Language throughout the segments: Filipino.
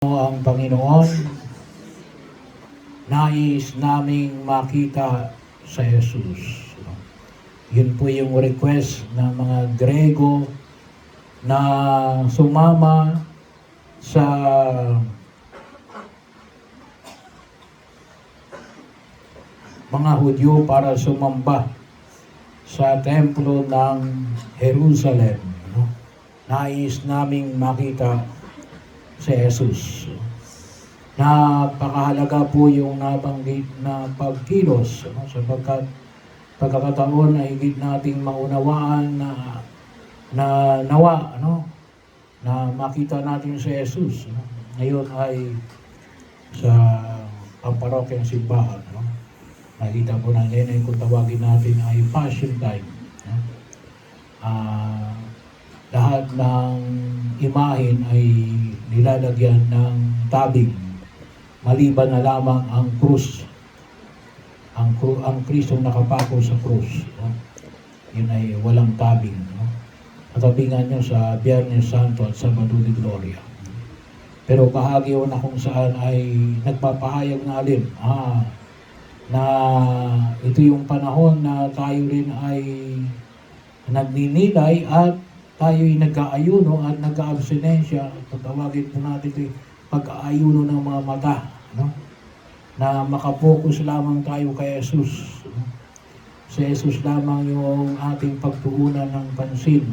Ang Panginoon, nais naming makita sa Jesus. Yun po yung request ng mga Grego na sumama sa mga Hudyo para sumamba sa templo ng Jerusalem. Nais naming makita si Jesus. Napakahalaga po yung nabanggit na pagkilos, sapagkat pagkakataon na higit nating maunawaan na nawa, na makita natin si Jesus. Ngayon ay sa pamparokyang simbahan. Nakita po natin ay kung tawagin natin ay Passion Time. Lahat ng imahin ay nilalagyan ng tabing, maliban na lamang ang krus, ang Kristong nakapako sa krus. Yun ay walang tabing. Matabingan nyo sa Biyernes Santo at Sabado de Gloria. Pero bahagi na kung saan ay nagpapahayag na alin, na ito yung panahon na tayo rin ay nagninilay at tayo'y nag-aayuno at nag-aabstinensya. Tawagin po natin ito pag-aayuno ng mga mata, na makapokus lamang tayo kay Jesus. Si Jesus lamang yung ating pagtuunan ng pansin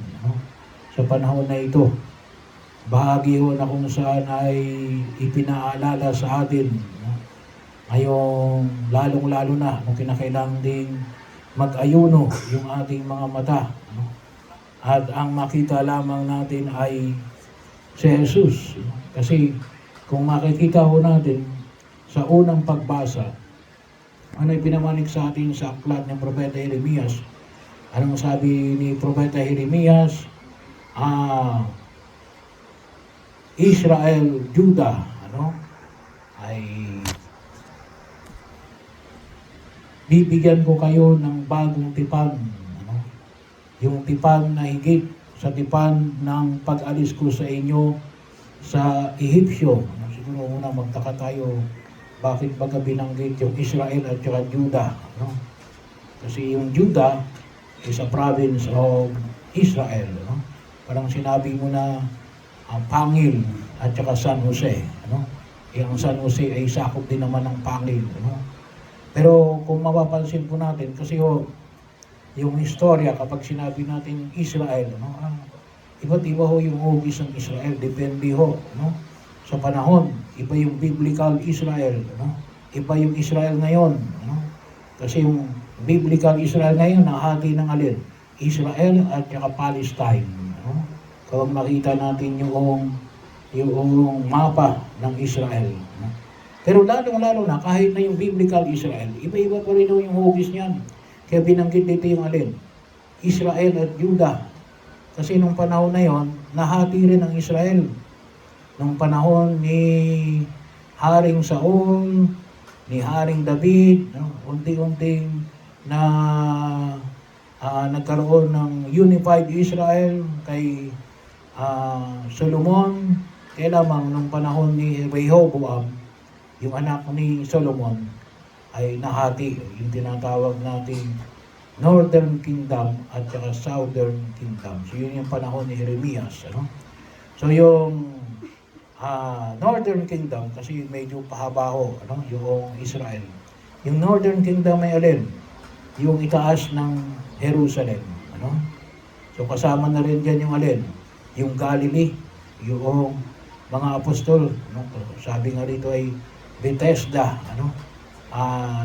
sa panahon na ito. Bahagi na kung saan ay ipinaalala sa atin ngayong lalong-lalo na kung kinakailangan ding mag-ayuno yung ating mga mata. At ang makita lamang natin ay si Jesus. Kasi kung makikita ho natin sa unang pagbasa, ano yung pinamanig sa atin sa aklat ng Propeta Jeremias? Anong sabi ni Propeta Jeremias? Israel, Judah, ay bibigyan ko kayo ng bagong tipan. Yung tipan na higit sa tipan ng pag-alis ko sa inyo sa Ehipsyo. Siguro muna magtaka tayo, bakit baga binanggit yung Israel at saka Judah? Kasi yung Judah is a province of Israel. Parang sinabi mo na Pangil at saka San Jose. Yung San Jose ay sakop din naman ng Pangil. Pero kung mapapansin po natin, kasi yung istorya, kapag sinabi natin Israel, iba't iba ho yung hugis ng Israel, depende ho, sa panahon. Iba yung biblical Israel, iba yung Israel ngayon, kasi yung biblical Israel ngayon, nahati ng alin? Israel at saka Palestine. Kapag makita natin yung mapa ng Israel. Pero lalong-lalo na, kahit na yung biblical Israel, iba-iba pa rin yung hugis niyan. Kaya binanggit dito yung alin? Israel at Judah. Kasi nung panahon na yon, nahati rin ang Israel. Nung panahon ni Haring Saul, ni Haring David, unti-unting na nagkaroon ng unified Israel kay Solomon. Kaya lamang nung panahon ni Rehoboam, yung anak ni Solomon, ay nahati, yung tinatawag nating Northern Kingdom at saka Southern Kingdom. So yun yung panahon ni Jeremias. So yung Northern Kingdom, kasi medyo pahabaho yung Israel. Yung Northern Kingdom ay alin? Yung itaas ng Jerusalem. So kasama na rin dyan yung alin? Yung Galilee, yung mga apostol. Sabi nga rito ay Bethesda,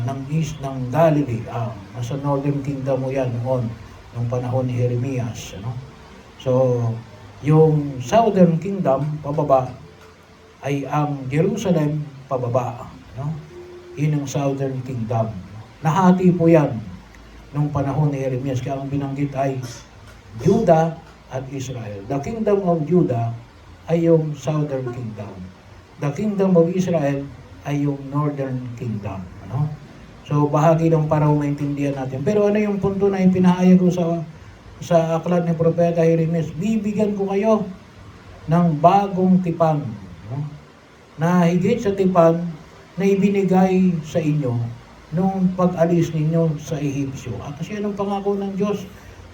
ng east ng Galilee, nasa Northern Kingdom mo yan noon, nung panahon ni Jeremias. So, yung Southern Kingdom, pababa, ay ang Jerusalem, pababa. Yun ang Southern Kingdom. Nahati po yan nung panahon ni Jeremias, kaya ang binanggit ay Judah at Israel. The Kingdom of Judah ay yung Southern Kingdom. The Kingdom of Israel ay yung Northern Kingdom. So bahagi lang para maintindihan natin. Pero ano yung punto na ipinahayag ko sa aklat ni Propeta Jeremias? Bibigyan ko kayo ng bagong tipan. na higit sa tipan na ibinigay sa inyo nung pag-alis ninyo sa Ehipsyo. Kasi anong pangako ng Diyos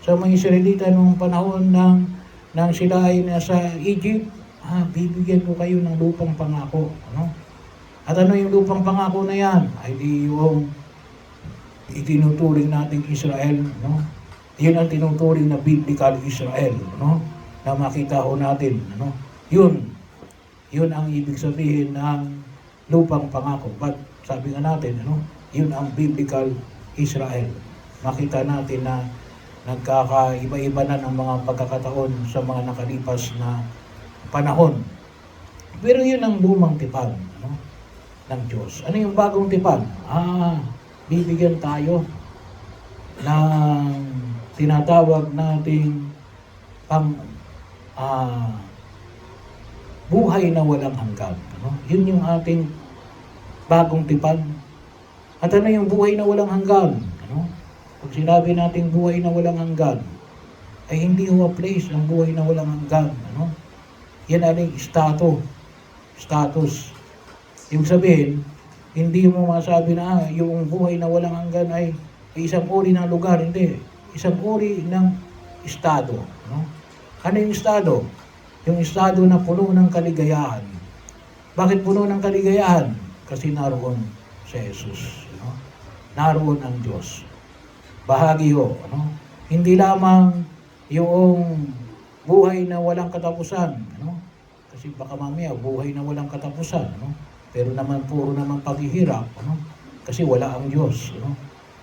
sa mga Israelita nung panahon ng sila ay nasa Egypt? Bibigyan ko kayo ng lupang pangako. Ano? At ano yung lupang pangako na yan? Ay di yung itinuturing nating Israel. No? Yun ang tinuturing na biblical Israel. No? Na makita ho natin. Ano? Yun ang ibig sabihin ng lupang pangako. But sabi nga natin, ano? Yun ang biblical Israel. Makita natin na nagkakaiba-iba na ng mga pagkakataon sa mga nakalipas na panahon. Pero yun ang lumang tipan, ano, ng Diyos. Ano yung bagong tipan? Bibigyan tayo ng tinatawag nating buhay na walang hanggan. Ano? Yun yung ating bagong tipan. At ano yung buhay na walang hanggan? Ano? Pag sinabi natin buhay na walang hanggan, ay hindi ho place ang buhay na walang hanggan. Ano? Yan ay status. Yung sabihin, hindi mo masabi na yung buhay na walang hanggan ay isang uri ng lugar. Hindi. Isang uri ng estado. Ano? Ano yung estado? Yung estado na puno ng kaligayahan. Bakit puno ng kaligayahan? Kasi naroon si Jesus. Ano? Naroon ang Diyos. Bahagi ho. Ano? Hindi lamang yung buhay na walang katapusan. Ano? Kasi baka mamaya buhay na walang katapusan. Ano? Pero naman puro naman paghihirap. Ano? Kasi wala ang Diyos. Ano?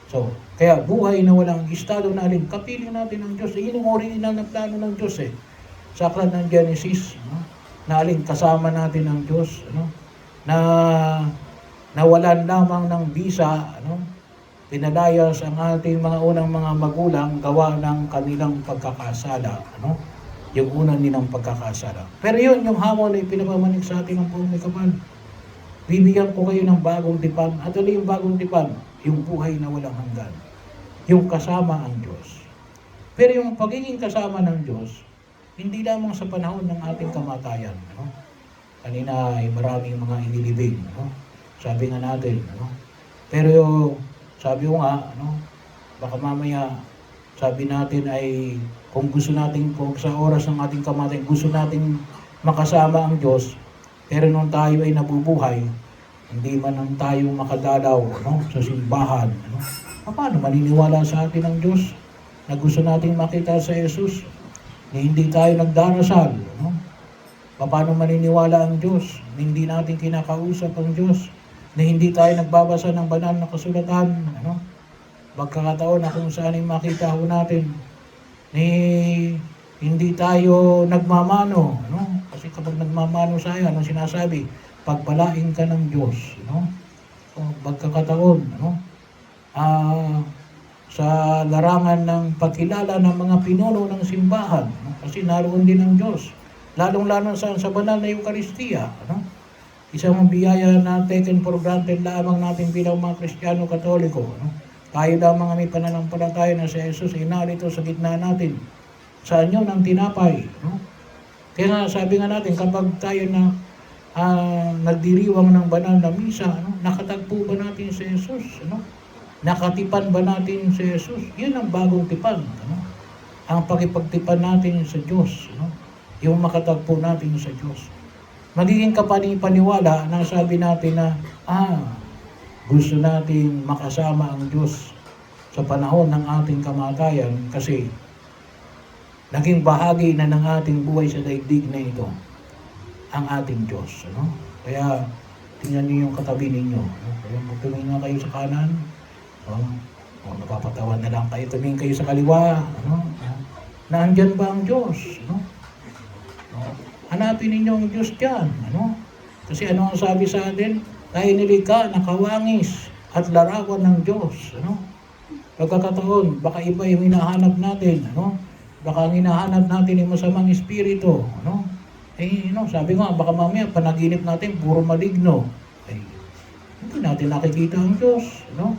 So, kaya buhay na walang estado na alin, kapiling natin ang Diyos. Yun yung original na plano ng Diyos eh. Sa aklat ng Genesis, ano? Na alin, kasama natin ang Diyos. Ano? Na nawalan lamang ng bisa, ano? Pinalayas ang ating mga unang mga magulang gawa ng kanilang pagkakasala. Ano? Yung unang nilang pagkakasala. Pero yun, yung hamon ay pinapamanig sa atin ng buong may kapal. Bibigyan ko kayo ng bagong tipan. At ano yung bagong tipan? Yung buhay na walang hanggan. Yung kasama ang Diyos. Pero yung pagiging kasama ng Diyos, hindi lamang sa panahon ng ating kamatayan. Ano? Kanina ay maraming mga inilibing. Ano? Sabi nga natin. Ano? Pero sabi ko nga, ano? Baka mamaya sabi natin ay kung gusto natin, kung sa oras ng ating kamatayan, gusto natin makasama ang Diyos, pero nung tayo ay nabubuhay, hindi man nang tayo makadalaw, ano, sa simbahan. Ano? Paano maniniwala sa atin ang Diyos na gusto nating makita sa Jesus na hindi tayo nagdarasal? Ano? Paano maniniwala ang Diyos na hindi natin kinakausap ang Diyos, na hindi tayo nagbabasa ng banal na kasulatan? Ano? Magkakataon na kung saan ay makita ho natin hindi tayo nagmamano. Ano? Kasi kapag nagmamano sa'yo, anong sinasabi? Pagpalain ka ng Diyos. Ano? O magkakataon, ano? Sa larangan ng pagkilala ng mga pinuno ng simbahan. Ano? Kasi naroon din ang Diyos. Lalong-lalo sa banal na Eucharistia. Ano? Isang biyaya na taken for granted lamang natin bilang mga Kristiyano Katoliko. Ano? Tayo daw mga may pananampalataya na si Jesus ay narito sa gitna natin. Sa anyo ng tinapay. No? Kaya nga sabi nga natin, kapag tayo na nagdiriwang ng banal na misa, ano? Nakatagpo ba natin si Jesus? Ano? Nakatipan ba natin si Jesus? Yun ang bagong tipan. Ano? Ang pakipagtipan natin sa Diyos. Ano? Yung makatagpo natin sa Diyos. Magiging kapanipaniwala na sabi natin na, gusto natin makasama ang Diyos sa panahon ng ating kamatayan kasi naging bahagi na ng ating buhay sa daigdig na ito ang ating Diyos. Ano? Kaya tingnan niyo yung katabi ninyo. Ano? Kaya tumingin na kayo sa kanan. Napapatawan na lang kayo. Tumingin kayo sa kaliwa. Ano? Naandyan ba ang Diyos? Ano? Hanapin ninyo ang Diyos dyan. Ano? Kasi ano ang sabi sa atin? Tayo nilikha, nakawangis at larawan ng Diyos. Ano? Pagkakataon, baka iba yung hinahanap natin. Ano? Baka ang hinahanap natin yung masamang espiritu. Ano? Sabi nga, baka mamaya panaginip natin puro maligno. Hindi natin nakikita ang Diyos. Ano?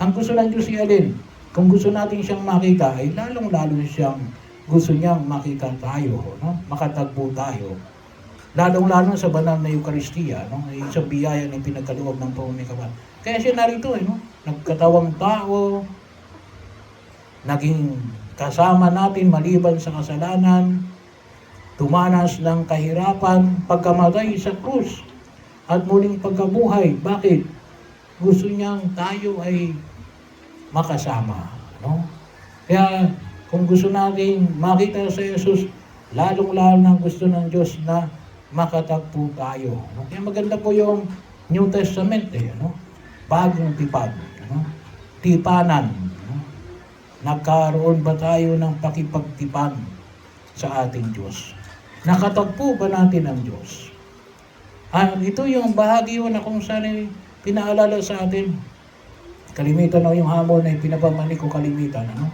Ang gusto ng Diyos alin? Kung gusto natin siyang makita, ay lalong-lalo siyang gusto niyang makita tayo. No? Makatagpo tayo lalong-lalo sa banal na Eucharistia, no? Ay isang biyaya na pinagkaloob ng pamumikawan. Kaya siya narito, no? Nagkatawang tao, naging kasama natin maliban sa kasalanan, tumanas ng kahirapan, pagkamatay sa krus, at muling pagkabuhay. Bakit? Gusto niyang tayo ay makasama, no? Kaya kung gusto natin makita sa Jesus, lalong-lalo na gusto ng Diyos na makatagpo tayo. No? Kaya maganda po yung New Testament, no? Bagong tipan, no? Tipanan. No? Nagkaroon ba tayo ng pakipagtipan sa ating Diyos? Nakatagpo ba natin ang Diyos? Ito yung bahagi yun na kung saan ay pinaalala sa atin. Kalimitan na yung hamon na pinapamani ko kalimitan. Ano?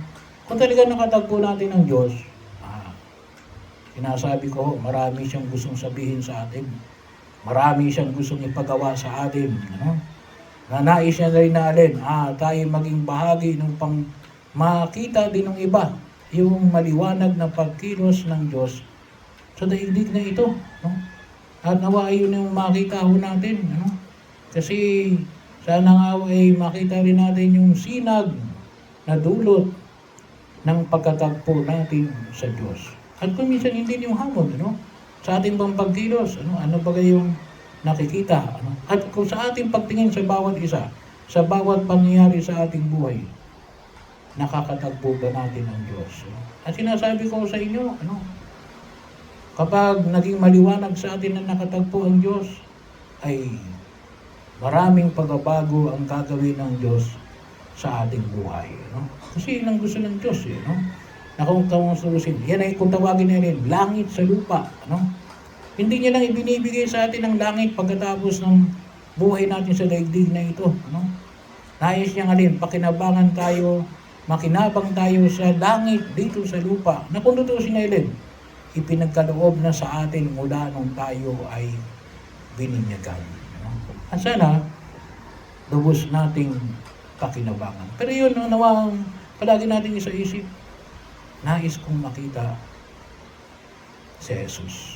Kung talaga nakatagpo natin ang Diyos, sinasabi ko, marami siyang gustong sabihin sa atin. Marami siyang gustong ipagawa sa atin. Ano? Nais niya rin na alin, tayo maging bahagi ng pang makita din ng iba yung maliwanag na pagkilos ng Diyos sa daigdig na ito. No? At nawa yun yung makita ho natin. Ano? Kasi sana nga ay makita rin natin yung sinag na dulot ng pagkatagpo natin sa Diyos. At kung minsan hindi yung hamon, ano? Sa ating bang pagkilos, ano ba yung nakikita? Ano? At kung sa ating pagtingin sa bawat isa, sa bawat pangyayari sa ating buhay, nakakatagpo ba natin ang Diyos? At sinasabi ko sa inyo, kapag naging maliwanag sa atin na nakatagpo ang Diyos, ay maraming pagbabago ang gagawin ng Diyos sa ating buhay. Kasi yun ang gusto ng Diyos. Na kung solusin, yan ay kung tawagin na rin, langit sa lupa. Hindi niya lang ibinibigay sa atin ang langit pagkatapos ng buhay natin sa daigdig na ito. Nais niya nga rin, pakinabangan tayo, makinabang tayo sa langit dito sa lupa. Na kung tutusin na rin, ipinagkaloob na sa atin mula nung tayo ay bininyagan. At sana, lubos nating pakinabangan. Pero yun, nawang palagi natin isa-isip, nais kong makita si Jesus.